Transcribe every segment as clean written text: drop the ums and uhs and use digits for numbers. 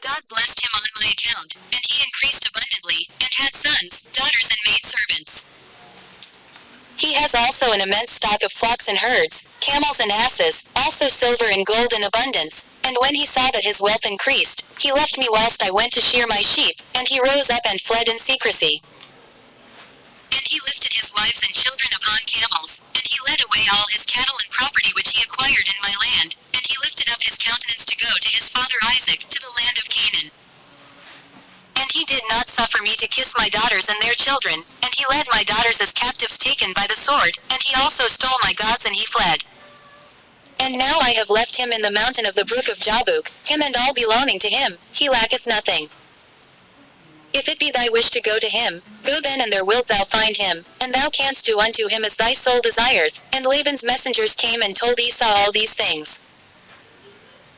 God blessed him on my account, and he increased abundantly, and had sons, daughters and maidservants. He has also an immense stock of flocks and herds, camels and asses, also silver and gold in abundance. And when he saw that his wealth increased, he left me whilst I went to shear my sheep, and he rose up and fled in secrecy. And he lifted his wives and children upon camels, and he led away all his cattle and property which he acquired in my land, and he lifted up his countenance to go to his father Isaac, to the land of Canaan. And he did not suffer me to kiss my daughters and their children, and he led my daughters as captives taken by the sword, and he also stole my gods and he fled. And now I have left him in the mountain of the brook of Jabbok, him and all belonging to him, he lacketh nothing. If it be thy wish to go to him, go then, and there wilt thou find him, and thou canst do unto him as thy soul desireth. And Laban's messengers came and told Esau all these things.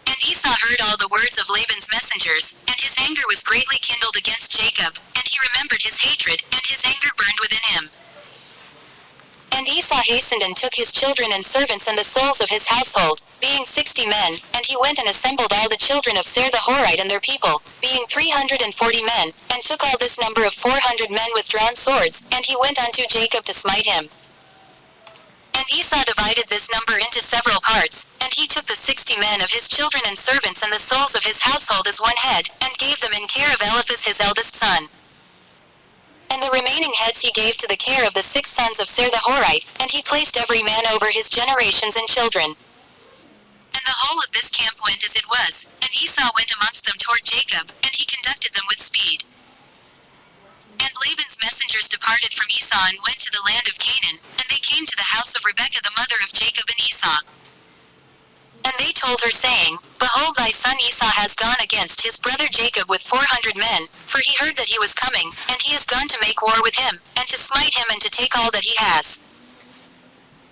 And Esau heard all the words of Laban's messengers, and his anger was greatly kindled against Jacob, and he remembered his hatred, and his anger burned within him. And Esau hastened and took his children and servants and the souls of his household, being 60 men, and he went and assembled all the children of Seir the Horite and their people, being 340 men, and took all this number of 400 men with drawn swords, and he went unto Jacob to smite him. And Esau divided this number into several parts, and he took the 60 men of his children and servants and the souls of his household as one head, and gave them in care of Eliphaz his eldest son. And the remaining heads he gave to the care of the 6 sons of Seir the Horite, and he placed every man over his generations and children. And the whole of this camp went as it was, and Esau went amongst them toward Jacob, and he conducted them with speed. And Laban's messengers departed from Esau and went to the land of Canaan, and they came to the house of Rebekah the mother of Jacob and Esau. And they told her, saying, Behold, thy son Esau has gone against his brother Jacob with 400 men, for he heard that he was coming, and he is gone to make war with him, and to smite him and to take all that he has.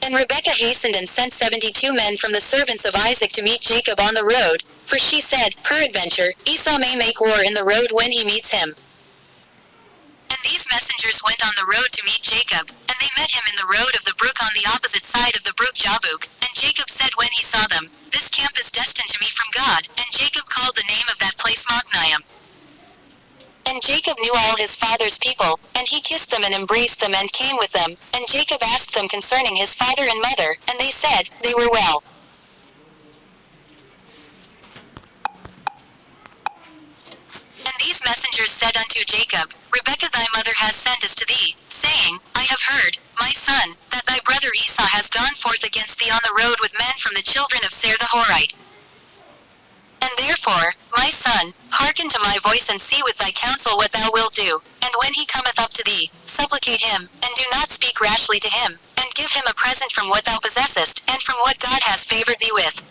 And Rebekah hastened and sent 72 men from the servants of Isaac to meet Jacob on the road, for she said, Peradventure, Esau may make war in the road when he meets him. And these messengers went on the road to meet Jacob, and they met him in the road of the brook on the opposite side of the brook Jabbok. And Jacob said when he saw them, This camp is destined to me from God. And Jacob called the name of that place Machnaim. And Jacob knew all his father's people, and he kissed them and embraced them and came with them. And Jacob asked them concerning his father and mother, and they said, They were well. And these messengers said unto Jacob, Rebekah thy mother has sent us to thee, saying, I have heard, my son, that thy brother Esau has gone forth against thee on the road with men from the children of Seir the Horite. And therefore, my son, hearken to my voice and see with thy counsel what thou wilt do, and when he cometh up to thee, supplicate him, and do not speak rashly to him, and give him a present from what thou possessest, and from what God has favored thee with.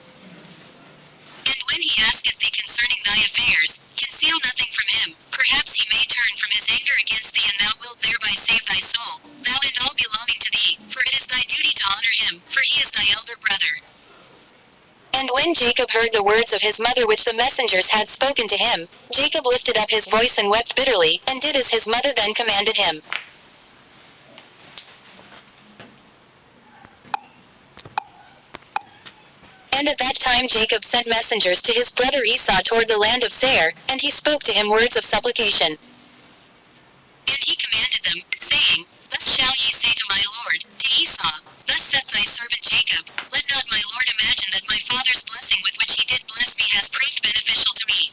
And when he asketh thee concerning thy affairs, conceal nothing from him, perhaps he may turn from his anger against thee, and thou wilt thereby save thy soul, thou and all belonging to thee, for it is thy duty to honor him, for he is thy elder brother. And when Jacob heard the words of his mother which the messengers had spoken to him, Jacob lifted up his voice and wept bitterly, and did as his mother then commanded him. And at that time Jacob sent messengers to his brother Esau toward the land of Seir, and he spoke to him words of supplication. And he commanded them, saying, Thus shall ye say to my lord, to Esau, Thus saith thy servant Jacob, Let not my lord imagine that my father's blessing with which he did bless me has proved beneficial to me.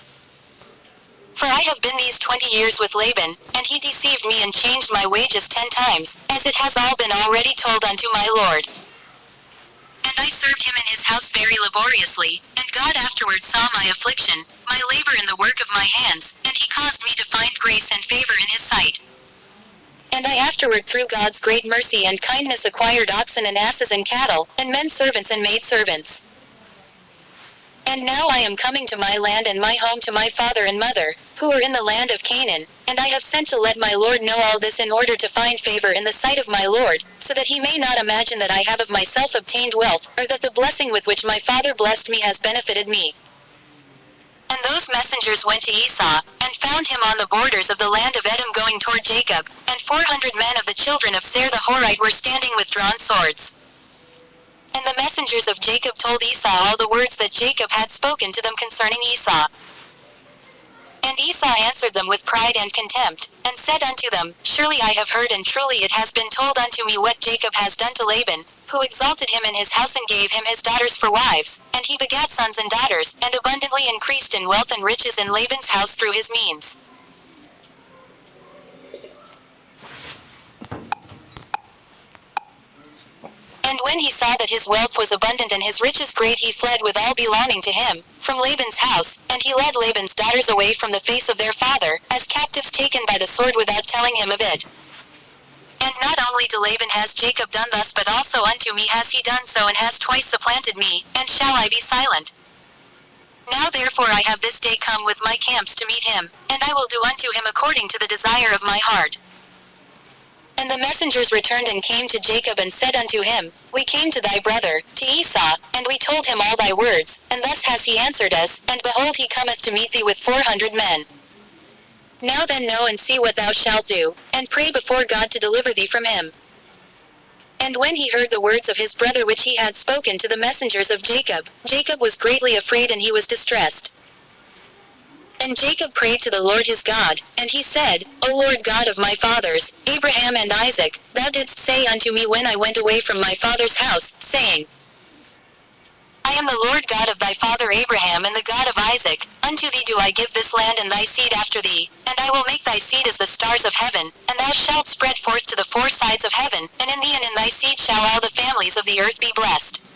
For I have been these 20 years with Laban, and he deceived me and changed my wages 10 times, as it has all been already told unto my lord. And I served him in his house very laboriously, and God afterward saw my affliction, my labor in the work of my hands, and he caused me to find grace and favor in his sight. And I afterward through God's great mercy and kindness acquired oxen and asses and cattle, and men servants and maidservants. And now I am coming to my land and my home to my father and mother, who are in the land of Canaan, and I have sent to let my lord know all this in order to find favor in the sight of my lord, so that he may not imagine that I have of myself obtained wealth, or that the blessing with which my father blessed me has benefited me. And those messengers went to Esau, and found him on the borders of the land of Edom going toward Jacob, and 400 men of the children of Seir the Horite were standing with drawn swords. And the messengers of Jacob told Esau all the words that Jacob had spoken to them concerning Esau. And Esau answered them with pride and contempt, and said unto them, Surely I have heard, and truly it has been told unto me what Jacob has done to Laban, who exalted him in his house and gave him his daughters for wives, and he begat sons and daughters, and abundantly increased in wealth and riches in Laban's house through his means. And when he saw that his wealth was abundant and his riches great, he fled with all belonging to him from Laban's house, and he led Laban's daughters away from the face of their father, as captives taken by the sword without telling him of it. And not only to Laban has Jacob done thus, but also unto me has he done so, and has twice supplanted me, and shall I be silent? Now therefore I have this day come with my camps to meet him, and I will do unto him according to the desire of my heart. And the messengers returned and came to Jacob and said unto him, We came to thy brother, to Esau, and we told him all thy words, and thus has he answered us, and behold, he cometh to meet thee with 400 men. Now then know and see what thou shalt do, and pray before God to deliver thee from him. And when he heard the words of his brother which he had spoken to the messengers of Jacob, Jacob was greatly afraid, and he was distressed. And Jacob prayed to the Lord his God, and he said, O Lord God of my fathers, Abraham and Isaac, thou didst say unto me when I went away from my father's house, saying, I am the Lord God of thy father Abraham and the God of Isaac, unto thee do I give this land and thy seed after thee, and I will make thy seed as the stars of heaven, and thou shalt spread forth to the four sides of heaven, and in thee and in thy seed shall all the families of the earth be blessed.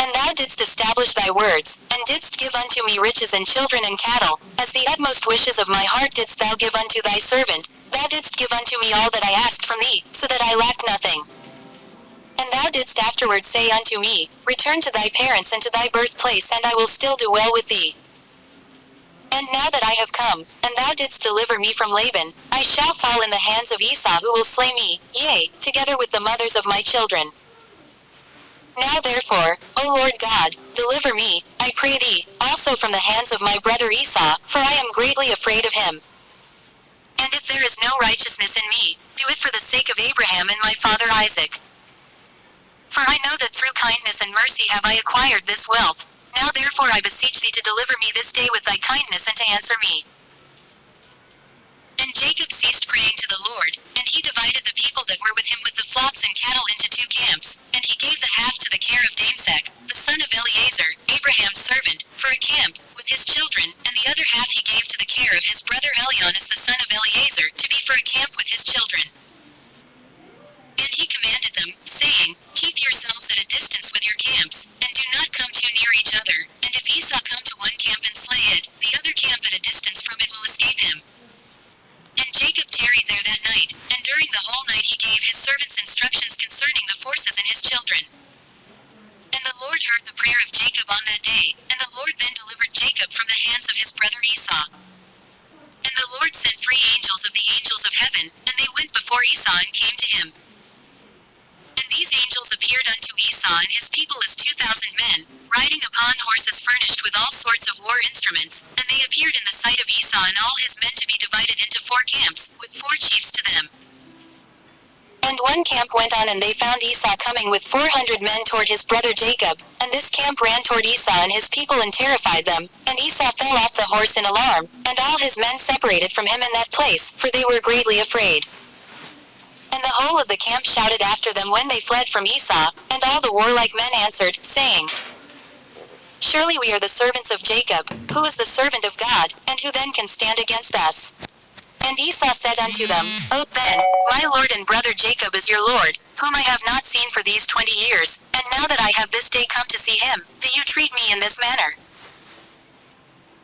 And thou didst establish thy words, and didst give unto me riches and children and cattle, as the utmost wishes of my heart didst thou give unto thy servant, thou didst give unto me all that I asked from thee, so that I lacked nothing. And thou didst afterward say unto me, Return to thy parents and to thy birthplace, and I will still do well with thee. And now that I have come, and thou didst deliver me from Laban, I shall fall in the hands of Esau, who will slay me, yea, together with the mothers of my children. Now therefore, O Lord God, deliver me, I pray thee, also from the hands of my brother Esau, for I am greatly afraid of him. And if there is no righteousness in me, do it for the sake of Abraham and my father Isaac. For I know that through kindness and mercy have I acquired this wealth. Now therefore I beseech thee to deliver me this day with thy kindness, and to answer me. And Jacob ceased praying to the Lord, and he divided the people that were with him with the flocks and cattle into 2 camps, and he gave the half to the care of Damsek, the son of Eleazar, Abraham's servant, for a camp, with his children, and the other half he gave to the care of his brother Elionas the son of Eleazar, to be for a camp with his children. And he commanded them, saying, Keep yourselves at a distance with your camps, and do not come too near each other, and if Esau come to one camp and slay it, the other camp at a distance from it will escape him. And Jacob tarried there that night, and during the whole night he gave his servants instructions concerning the forces and his children. And the Lord heard the prayer of Jacob on that day, and the Lord then delivered Jacob from the hands of his brother Esau. And the Lord sent 3 angels of the angels of heaven, and they went before Esau and came to him. And these angels appeared unto Esau and his people as 2,000 men, riding upon horses furnished with all sorts of war instruments, and they appeared in the sight of Esau and all his men to be divided into 4 camps, with 4 chiefs to them. And one camp went on, and they found Esau coming with 400 men toward his brother Jacob, and this camp ran toward Esau and his people and terrified them, and Esau fell off the horse in alarm, and all his men separated from him in that place, for they were greatly afraid. And the whole of the camp shouted after them when they fled from Esau, and all the warlike men answered, saying, Surely we are the servants of Jacob, who is the servant of God, and who then can stand against us? And Esau said unto them, O then, my lord and brother Jacob is your lord, whom I have not seen for these 20 years, and now that I have this day come to see him, do you treat me in this manner?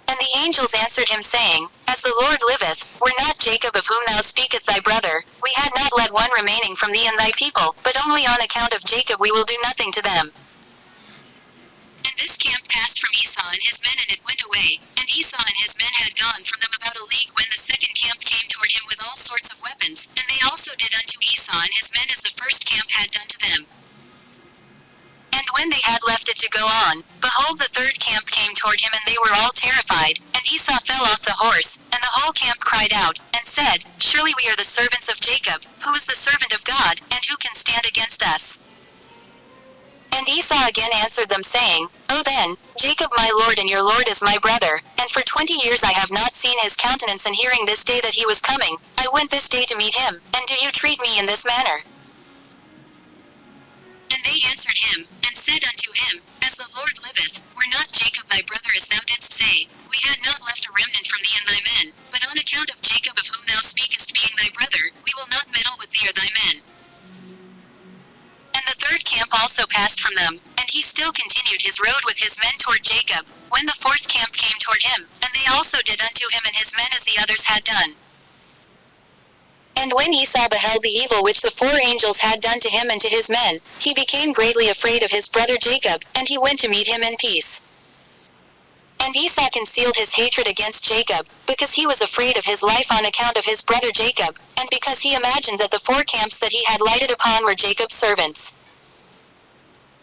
And the angels answered him, saying, As the Lord liveth, were not Jacob of whom thou speakest thy brother, we had not let one remaining from thee and thy people, but only on account of Jacob we will do nothing to them. And this camp passed from Esau and his men, and it went away, and Esau and his men had gone from them about a league when the second camp came toward him with all sorts of weapons, and they also did unto Esau and his men as the first camp had done to them. And when they had left it to go on, behold, the third camp came toward him, and they were all terrified, and Esau fell off the horse, and the whole camp cried out, and said, Surely we are the servants of Jacob, who is the servant of God, and who can stand against us? And Esau again answered them, saying, O then, Jacob my lord and your lord is my brother, and for 20 years I have not seen his countenance, and hearing this day that he was coming, I went this day to meet him, and do you treat me in this manner? And they answered him, and said unto him, As the Lord liveth, were not Jacob thy brother as thou didst say, we had not left a remnant from thee and thy men, but on account of Jacob of whom thou speakest being thy brother, we will not meddle with thee or thy men. And the third camp also passed from them, and he still continued his road with his men toward Jacob, when the fourth camp came toward him, and they also did unto him and his men as the others had done. And when Esau beheld the evil which the 4 angels had done to him and to his men, he became greatly afraid of his brother Jacob, and he went to meet him in peace. And Esau concealed his hatred against Jacob, because he was afraid of his life on account of his brother Jacob, and because he imagined that the 4 camps that he had lighted upon were Jacob's servants.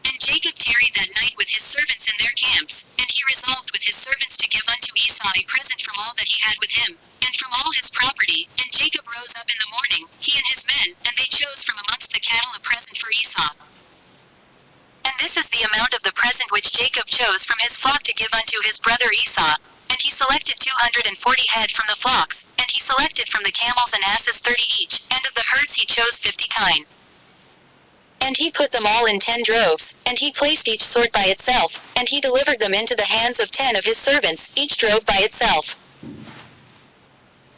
And Jacob tarried that night with his servants in their camps, and he resolved with his servants to give unto Esau a present from all that he had with him, and from all his property. And Jacob rose up in the morning, he and his men, and they chose from amongst the cattle a present for Esau. And this is the amount of the present which Jacob chose from his flock to give unto his brother Esau. And he selected 240 head from the flocks, and he selected from the camels and asses 30 each, and of the herds he chose 50 kine. And he put them all in 10 droves, and he placed each sort by itself, and he delivered them into the hands of 10 of his servants, each drove by itself.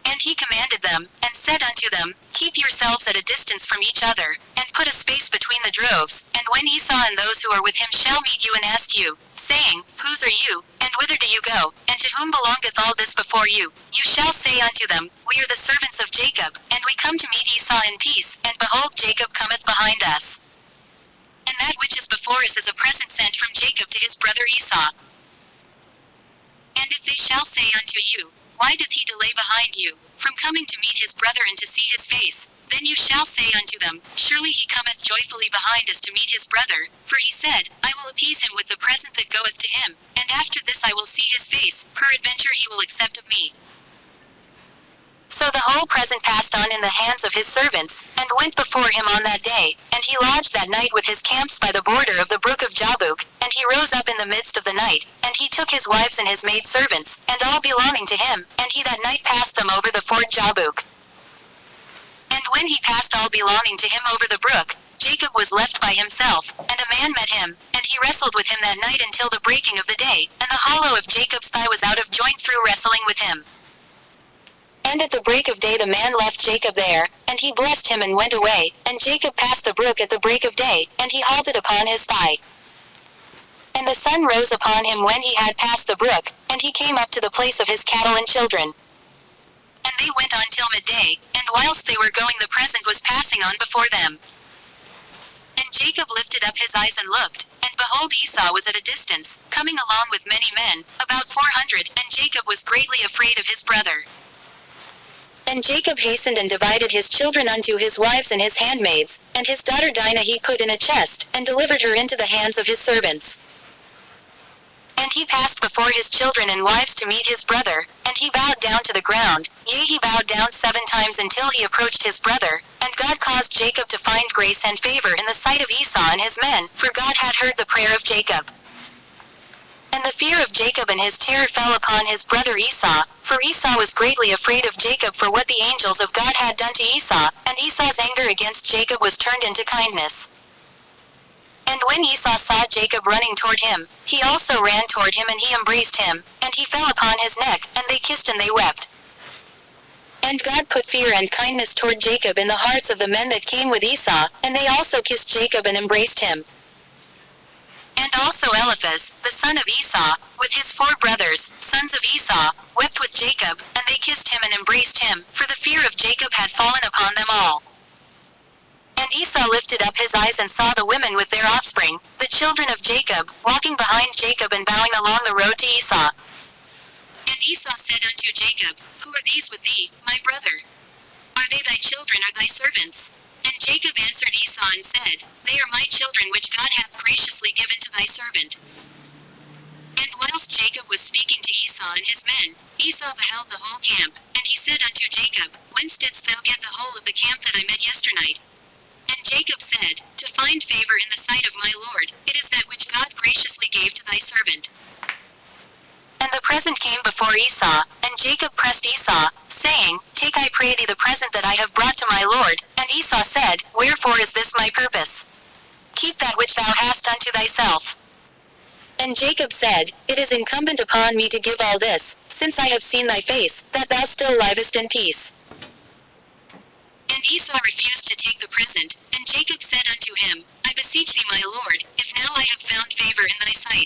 And he commanded them, and said unto them, Keep yourselves at a distance from each other, and put a space between the droves, and when Esau and those who are with him shall meet you and ask you, saying, Whose are you, and whither do you go, and to whom belongeth all this before you? You shall say unto them, We are the servants of Jacob, and we come to meet Esau in peace, and behold Jacob cometh behind us. And that which is before us is a present sent from Jacob to his brother Esau. And if they shall say unto you, Why doth he delay behind you, from coming to meet his brother and to see his face? Then you shall say unto them, Surely he cometh joyfully behind us to meet his brother, for he said, I will appease him with the present that goeth to him, and after this I will see his face, peradventure he will accept of me. So the whole present passed on in the hands of his servants, and went before him on that day, and he lodged that night with his camps by the border of the brook of Jabbok, and he rose up in the midst of the night, and he took his wives and his maidservants, and all belonging to him, and he that night passed them over the ford Jabbok. And when he passed all belonging to him over the brook, Jacob was left by himself, and a man met him, and he wrestled with him that night until the breaking of the day, and the hollow of Jacob's thigh was out of joint through wrestling with him. And at the break of day the man left Jacob there, and he blessed him and went away, and Jacob passed the brook at the break of day, and he halted upon his thigh. And the sun rose upon him when he had passed the brook, and he came up to the place of his cattle and children. And they went on till midday, and whilst they were going the present was passing on before them. And Jacob lifted up his eyes and looked, and behold Esau was at a distance, coming along with many men, about 400, and Jacob was greatly afraid of his brother. And Jacob hastened and divided his children unto his wives and his handmaids, and his daughter Dinah he put in a chest, and delivered her into the hands of his servants. And he passed before his children and wives to meet his brother, and he bowed down to the ground, yea he bowed down 7 times until he approached his brother, and God caused Jacob to find grace and favor in the sight of Esau and his men, for God had heard the prayer of Jacob. And the fear of Jacob and his terror fell upon his brother Esau, for Esau was greatly afraid of Jacob for what the angels of God had done to Esau, and Esau's anger against Jacob was turned into kindness. And when Esau saw Jacob running toward him, he also ran toward him and he embraced him, and he fell upon his neck, and they kissed and they wept. And God put fear and kindness toward Jacob in the hearts of the men that came with Esau, and they also kissed Jacob and embraced him. And also Eliphaz, the son of Esau, with his 4 brothers, sons of Esau, wept with Jacob, and they kissed him and embraced him, for the fear of Jacob had fallen upon them all. And Esau lifted up his eyes and saw the women with their offspring, the children of Jacob, walking behind Jacob and bowing along the road to Esau. And Esau said unto Jacob, Who are these with thee, my brother? Are they thy children or thy servants? And Jacob answered Esau and said, They are my children which God hath graciously given to thy servant. And whilst Jacob was speaking to Esau and his men, Esau beheld the whole camp, and he said unto Jacob, Whence didst thou get the whole of the camp that I met yesternight? And Jacob said, To find favor in the sight of my Lord, it is that which God graciously gave to thy servant. And the present came before Esau, and Jacob pressed Esau, saying, Take I pray thee the present that I have brought to my Lord. And Esau said, Wherefore is this my purpose? Keep that which thou hast unto thyself. And Jacob said, It is incumbent upon me to give all this, since I have seen thy face, that thou still livest in peace. And Esau refused to take the present, and Jacob said unto him, I beseech thee, my lord, if now I have found favor in thy sight,